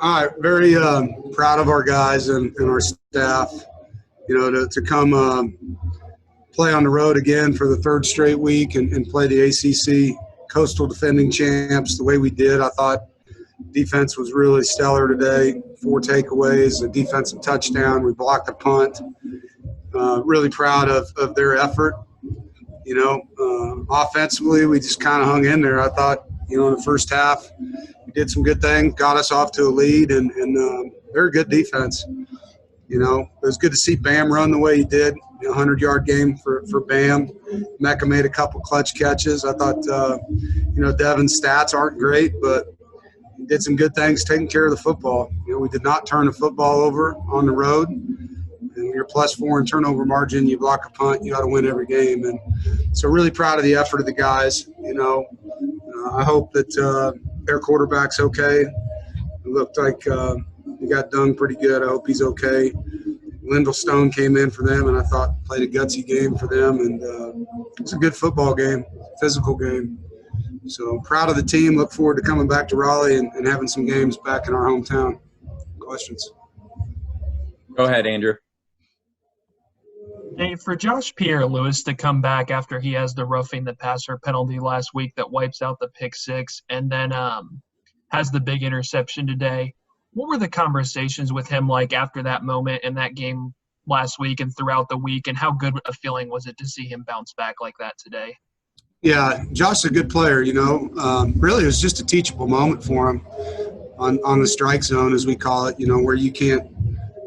All right, very proud of our guys and our staff, to come play on the road again for the third straight week and play the ACC Coastal defending champs the way we did. I thought defense was really stellar today. 4 takeaways, a defensive touchdown. We blocked a punt. Really proud of their effort. Offensively, we just kind of hung in there. I thought, in the first half, we did some good things, got us off to a lead, and they're a good defense. It was good to see Bam run the way he did. 100-yard game for Bam. Mecca made a couple clutch catches. I thought, Devin's stats aren't great, but he did some good things taking care of the football. We did not turn the football over on the road. And you're +4 in turnover margin. You block a punt, you got to win every game. And so really proud of the effort of the guys. I hope that their quarterback's okay. It looked like he got done pretty good. I hope he's okay. Lyndall Stone came in for them, and I thought played a gutsy game for them. And it's a good football game, physical game. So proud of the team. Look forward to coming back to Raleigh and having some games back in our hometown. Questions? Go ahead, Andrew. Hey, for Josh Pierre-Louis to come back after he has the roughing the passer penalty last week that wipes out the pick 6 and then has the big interception today, what were the conversations with him like after that moment in that game last week and throughout the week, and how good a feeling was it to see him bounce back like that today? Yeah, Josh's a good player, Really, it was just a teachable moment for him on the strike zone, as we call it, where you can't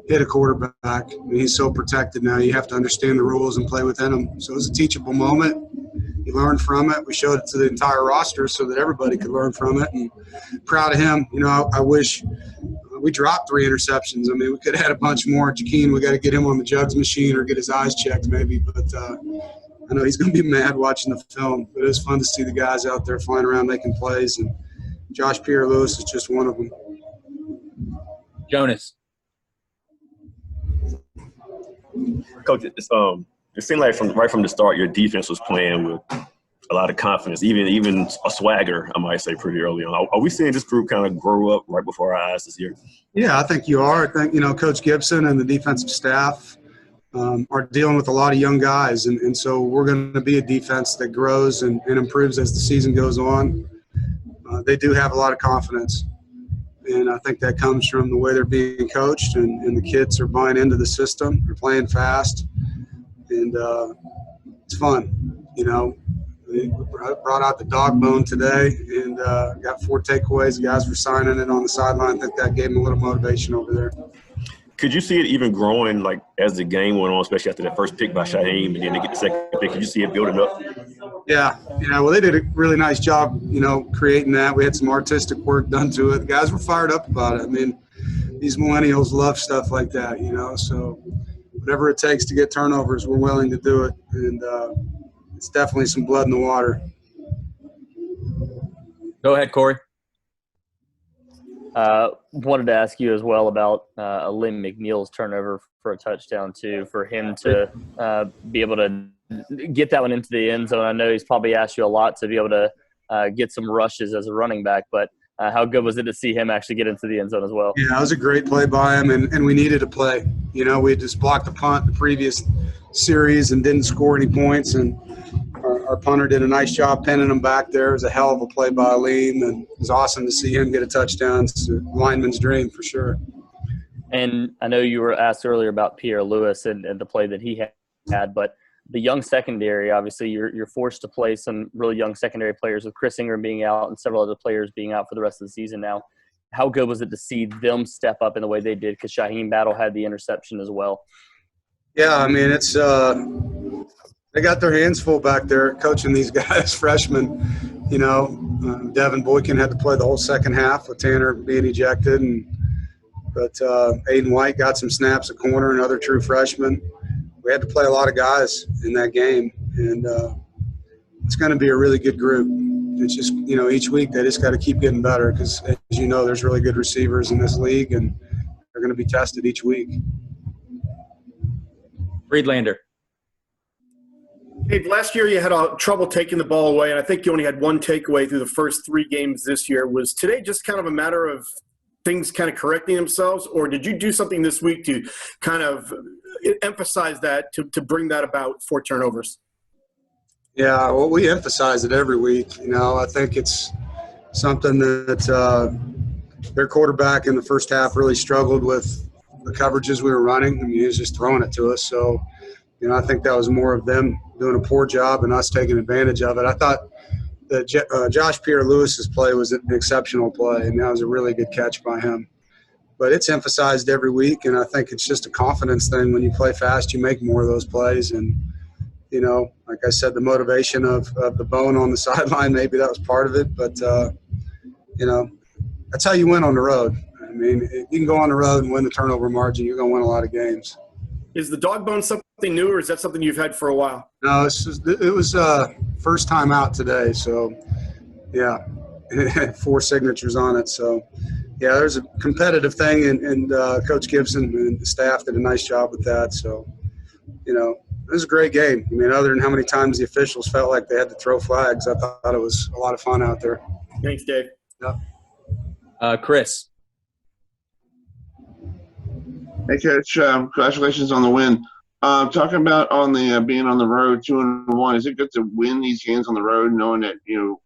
hit a quarterback. He's so protected now. You have to understand the rules and play within them. So it was a teachable moment. He learned from it. We showed it to the entire roster so that everybody could learn from it. And proud of him. I wish we dropped 3 interceptions. We could have had a bunch more. Jakeem, we got to get him on the jugs machine or get his eyes checked maybe. But I know he's going to be mad watching the film. But it was fun to see the guys out there flying around making plays. And Josh Pierre-Louis is just one of them. Jonas. Coach, it seemed like right from the start, your defense was playing with a lot of confidence, even a swagger, I might say, pretty early on. Are we seeing this group kind of grow up right before our eyes this year? Yeah, I think you are. I think, Coach Gibson and the defensive staff are dealing with a lot of young guys, and so we're going to be a defense that grows and improves as the season goes on. They do have a lot of confidence. And I think that comes from the way they're being coached, and the kids are buying into the system. They're playing fast, and it's fun. They brought out the dog bone today and got 4 takeaways. The guys were signing it on the sideline. I think that gave them a little motivation over there. Could you see it even growing, like, as the game went on, especially after that first pick by Shaheem, and then they get the second pick? Could you see it building up? Yeah. Well, they did a really nice job, creating that. We had some artistic work done to it. The guys were fired up about it. These millennials love stuff like that, So whatever it takes to get turnovers, we're willing to do it. And it's definitely some blood in the water. Go ahead, Corey. Wanted to ask you as well about Lynn McNeil's turnover for a touchdown too, for him to be able to get that one into the end zone. I know he's probably asked you a lot to be able to get some rushes as a running back, but how good was it to see him actually get into the end zone as well? Yeah, it was a great play by him, and we needed a play. We had just blocked the punt the previous series and didn't score any points, and our punter did a nice job pinning him back there. It was a hell of a play by Aleem, and it was awesome to see him get a touchdown. It's a lineman's dream for sure. And I know you were asked earlier about Pierre-Louis and the play that he had, but the young secondary, obviously you're forced to play some really young secondary players with Chris Ingram being out and several other players being out for the rest of the season now. How good was it to see them step up in the way they did? Because Shaheem Battle had the interception as well. Yeah, it's they got their hands full back there coaching these guys, freshmen. Devin Boykin had to play the whole second half with Tanner being ejected, but Aiden White got some snaps at corner, another true freshman. We had to play a lot of guys in that game, and it's going to be a really good group. It's just, each week they just got to keep getting better because, as you know, there's really good receivers in this league, and they're going to be tested each week. Friedlander. Dave, last year you had trouble taking the ball away, and I think you only had one takeaway through the first 3 games this year. Was today just kind of a matter of things kind of correcting themselves, or did you do something this week to kind of emphasize that, to bring that about 4 turnovers? Yeah, well, we emphasize it every week. I think it's something that their quarterback in the first half really struggled with the coverages we were running. I mean, he was just throwing it to us. So, I think that was more of them doing a poor job and us taking advantage of it. I thought that Josh Pierre-Lewis's play was an exceptional play, and that was a really good catch by him. But it's emphasized every week, and I think it's just a confidence thing. When you play fast, you make more of those plays. And, like I said, the motivation of the bone on the sideline, maybe that was part of it. But, that's how you win on the road. I mean, if you can go on the road and win the turnover margin, you're going to win a lot of games. Is the dog bone something new, or is that something you've had for a while? No, it was first time out today. So, yeah, 4 signatures on it. So, yeah, there's a competitive thing, and Coach Gibson and the staff did a nice job with that. So, it was a great game. I mean, other than how many times the officials felt like they had to throw flags, I thought it was a lot of fun out there. Thanks, Dave. Yeah. Chris. Hey, Coach. Congratulations on the win. Talking about on the being on the road 2-1, is it good to win these games on the road, knowing that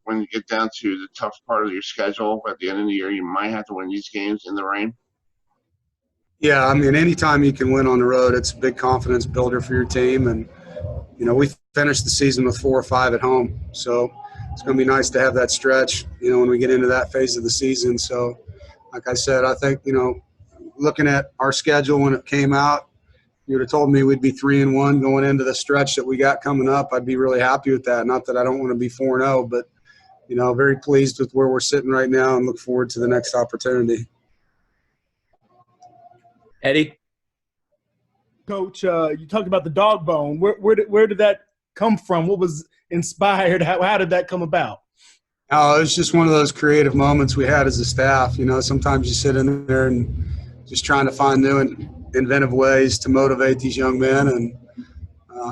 when you get down to the tough part of your schedule at the end of the year, you might have to win these games in the rain? Yeah, I mean, anytime you can win on the road, it's a big confidence builder for your team. And we finished the season with 4 or 5 at home, so it's going to be nice to have that stretch. When we get into that phase of the season. So, like I said, I think looking at our schedule when it came out, you would have told me we'd be 3-1 going into the stretch that we got coming up. I'd be really happy with that. Not that I don't want to be 4-0, but, very pleased with where we're sitting right now and look forward to the next opportunity. Eddie? Coach, you talked about the dog bone. Where did that come from? What was inspired? How did that come about? Oh, it was just one of those creative moments we had as a staff. Sometimes you sit in there and just trying to find new and inventive ways to motivate these young men. And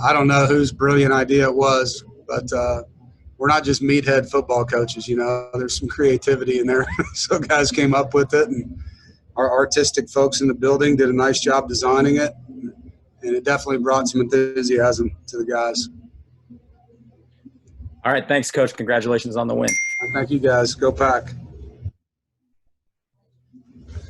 I don't know whose brilliant idea it was, but we're not just meathead football coaches, There's some creativity in there. So guys came up with it, and our artistic folks in the building did a nice job designing it. And it definitely brought some enthusiasm to the guys. All right, thanks, Coach. Congratulations on the win. Thank you, guys. Go Pack.